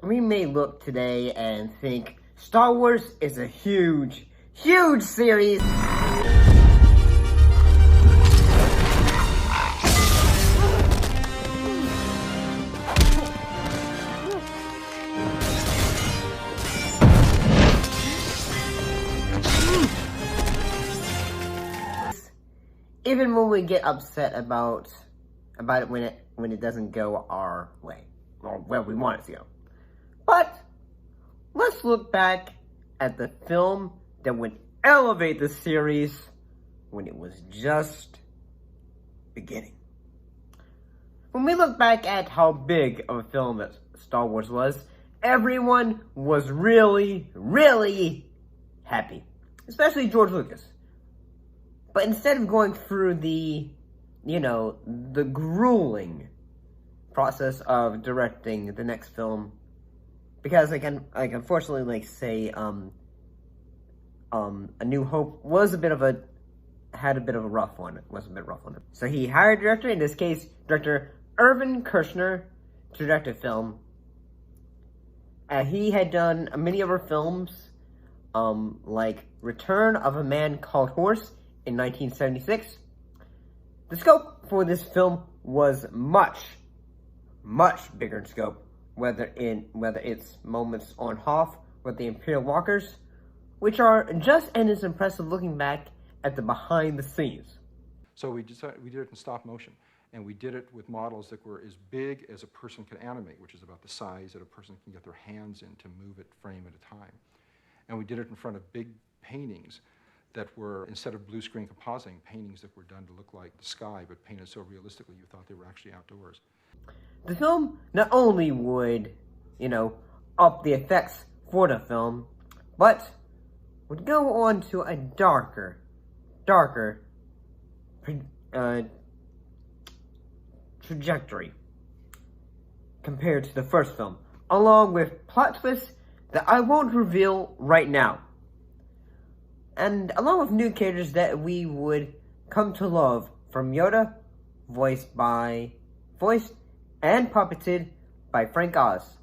we may look today and think Star Wars is a huge, huge series. Even when we get upset about it when it doesn't go our way, or where we want it to go. But let's look back at the film that would elevate the series when it was just beginning. When we look back at how big of a film that Star Wars was, everyone was really, really happy, especially George Lucas. But instead of going through the grueling process of directing the next film, because unfortunately, say, A New Hope was had a bit of a rough one. It was a bit rough on him. So he hired a director, in this case, director Irvin Kershner, to direct a film. He had done many other films, like Return of a Man Called Horse in 1976. The scope for this film was much, much bigger in scope, whether it's moments on Hoth with the Imperial Walkers, which are just as impressive looking back at the behind the scenes. So we did it in stop motion, and we did it with models that were as big as a person could animate, which is about the size that a person can get their hands in to move it frame at a time. And we did it in front of big paintings that were, instead of blue screen compositing, paintings that were done to look like the sky, but painted so realistically you thought they were actually outdoors. The film not only would, up the effects for the film, but would go on to a darker trajectory compared to the first film, along with plot twists that I won't reveal right now. And along with new characters that we would come to love, from Yoda, voiced and puppeted by Frank Oz,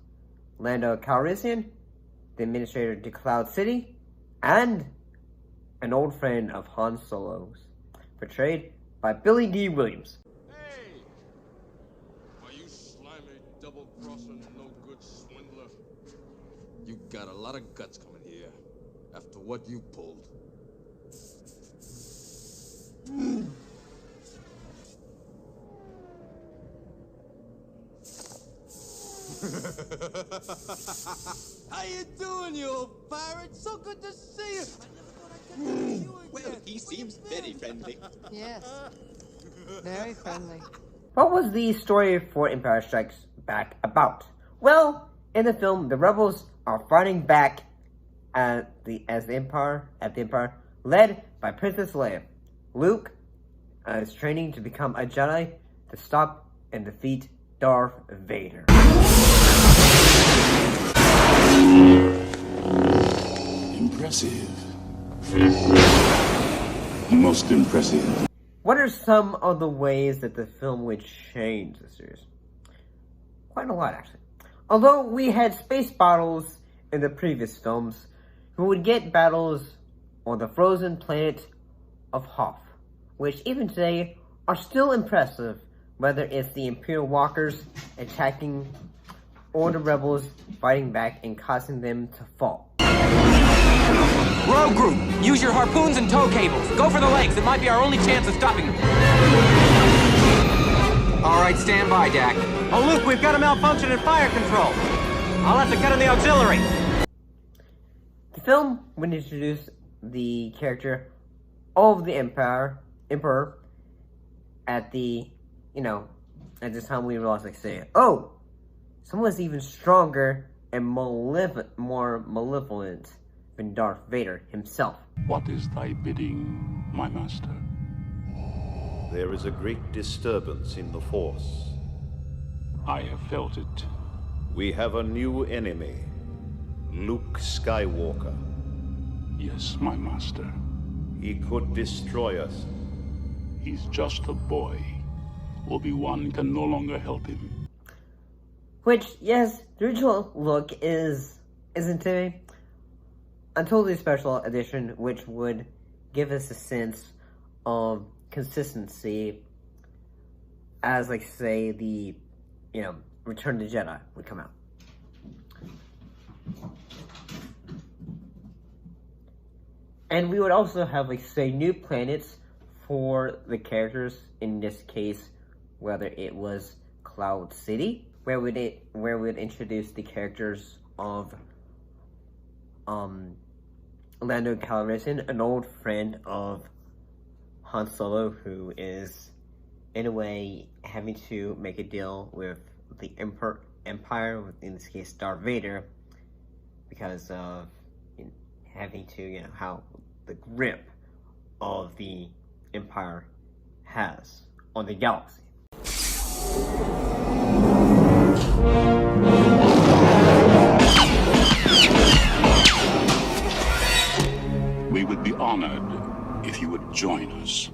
Lando Calrissian, the administrator to Cloud City, and an old friend of Han Solo's, portrayed by Billy D. Williams. Hey! Are you slimy, double-crossing, no-good swindler? You got a lot of guts coming here, after what you pulled. How you doing, you old pirate? So good to see you. I never thought I'd get to see you again. Well, he seems very friendly. Yes, very friendly. What was the story for Empire Strikes Back about? Well, in the film, the rebels are fighting back at the Empire, led by Princess Leia. Luke is training to become a Jedi to stop and defeat Darth Vader. Impressive. Most impressive. What are some of the ways that the film would change the series? Quite a lot, actually. Although we had space battles in the previous films, we would get battles on the frozen planet of Hoth, which even today are still impressive, whether it's the Imperial Walkers attacking or the rebels fighting back and causing them to fall. Rogue group, use your harpoons and tow cables. Go for the legs. It might be our only chance of stopping them. All right, stand by, Dak. Oh, Luke, we've got a malfunction in fire control. I'll have to cut in the auxiliary. The film would introduce the character of the Emperor at the, at this time we realized, oh, someone's even stronger and more malevolent than Darth Vader himself. What is thy bidding, my master? There is a great disturbance in the Force. I have felt it. We have a new enemy, Luke Skywalker. Yes, my master. He could destroy us. He's just a boy. Obi-Wan can no longer help him. Which, yes, the original look isn't a totally special edition, which would give us a sense of consistency as, like, say, the, Return of the Jedi would come out. And we would also have, like, say, new planets for the characters, in this case, whether it was Cloud City, where we'd introduce the characters of Lando Calrissian, an old friend of Han Solo, who is, in a way, having to make a deal with the Empire, in this case, Darth Vader, because of having to, how the grip of the Empire has on the galaxy. We would be honored if you would join us.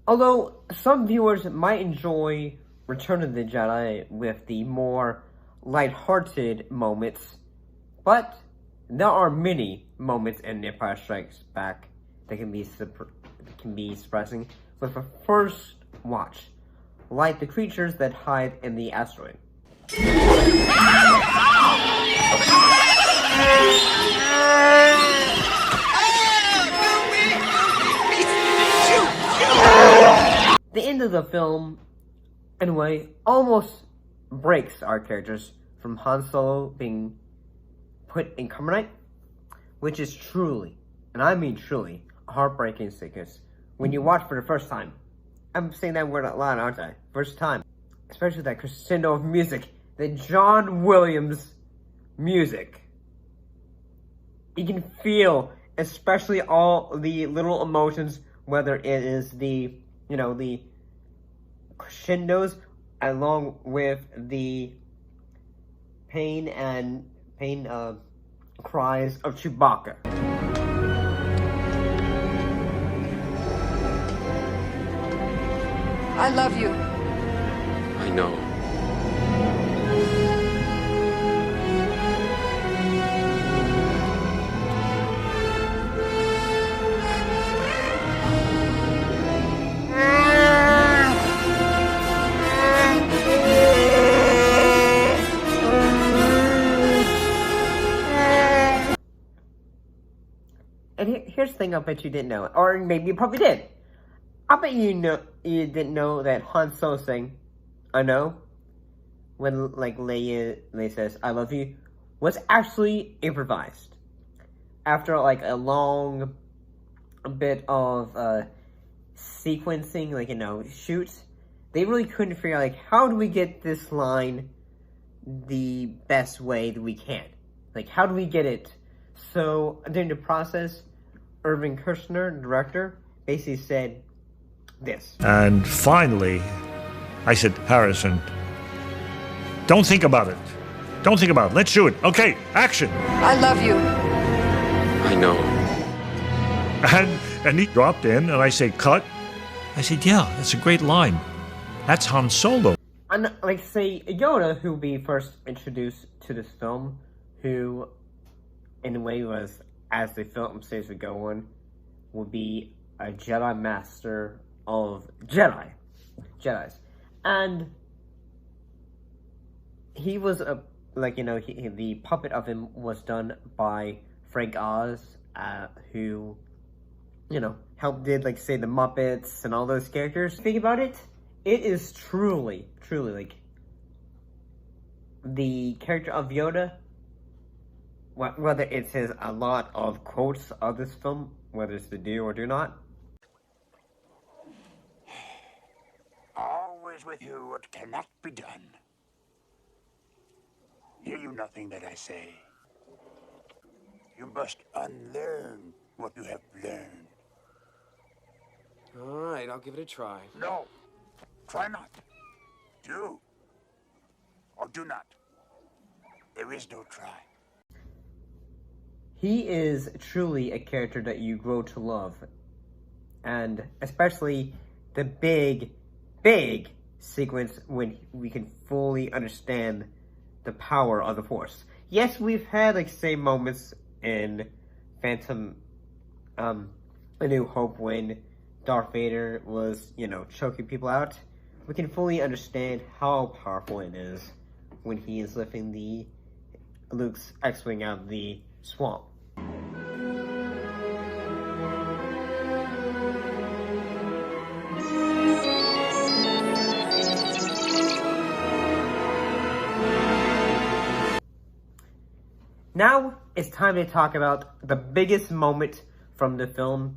Although some viewers might enjoy Return of the Jedi with the more lighthearted moments, but there are many moments in Empire Strikes Back that can be surprising with a first watch, like the creatures that hide in the asteroid. The end of the film, anyway, almost breaks our characters from Han Solo being put in carbonite, which is truly, and I mean truly, a heartbreaking sequence when you watch for the first time. I'm saying that word a lot, aren't I? First time. Especially that crescendo of music, the John Williams music. You can feel, especially all the little emotions, whether it is the, the crescendos, along with the pain cries of Chewbacca. I love you. I know. And here's the thing I bet you didn't know, or maybe you probably did. I bet you didn't know that Han Solo saying, "I know," when like Leia says, "I love you," was actually improvised. After like a long bit of sequencing, shoots, they really couldn't figure out how do we get this line the best way that we can. How do we get it? So during the process, Irving Kershner, the director, basically said this. And finally, I said, Harrison, don't think about it. Don't think about it. Let's do it. Okay, action. I love you. I know. And he dropped in, and I say, cut. I said, yeah, that's a great line. That's Han Solo. And say Yoda, who we first introduced to this film, who in a way was, as the film series would go on, would be a Jedi Master of Jedis. And he was the puppet of him was done by Frank Oz, who, helped did, say, the Muppets and all those characters. Think about it, it is truly, the character of Yoda, whether it says a lot of quotes of this film, whether it's the do or do not. Always with you what cannot be done. Hear you nothing that I say. You must unlearn what you have learned. All right, I'll give it a try. No, try not. Do or do not. There is no try. He is truly a character that you grow to love. And especially the big sequence when we can fully understand the power of the Force. Yes, we've had like same moments in Phantom, A New Hope when Darth Vader was, choking people out. We can fully understand how powerful it is when he is lifting the Luke's X-Wing out of the swamp. Now, it's time to talk about the biggest moment from the film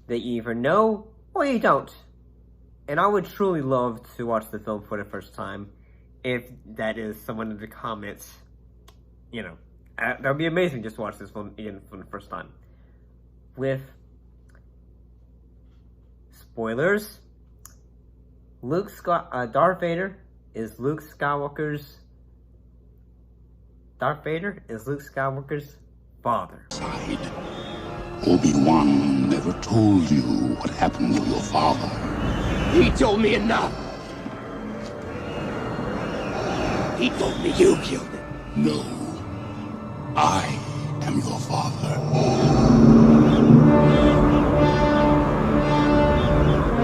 that you either know or you don't. And I would truly love to watch the film for the first time, if that is someone in the comments. That would be amazing just to watch this film again for the first time. With spoilers, Darth Vader is Luke Skywalker's father. Obi-Wan never told you what happened to your father. He told me enough. He told me you killed him. No. I am your father.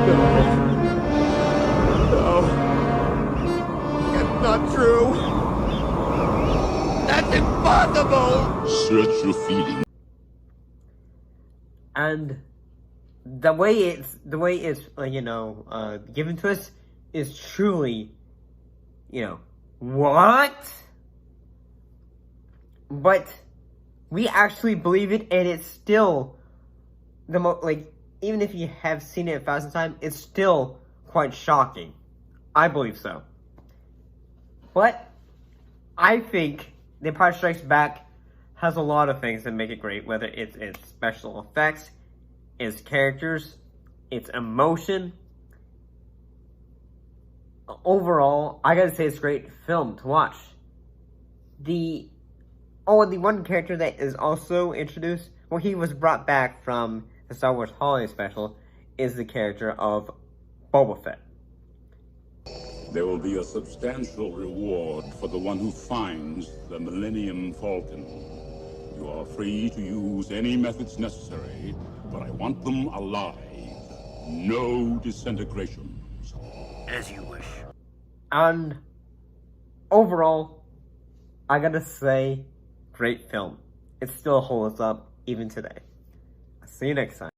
No. That's not true. That's impossible. Search your feelings. And the way it's given to us is truly, what? But we actually believe it, and it's still even if you have seen it 1,000 times, it's still quite shocking. I believe so. But I think The Empire Strikes Back has a lot of things that make it great, whether it's its special effects, its characters, its emotion. Overall, I gotta say it's a great film to watch. The one character that is also introduced, he was brought back from the Star Wars Holiday Special, is the character of Boba Fett. There will be a substantial reward for the one who finds the Millennium Falcon. You are free to use any methods necessary, but I want them alive. No disintegrations. As you wish. And overall, I gotta say, great film. It still holds up even today. I'll see you next time.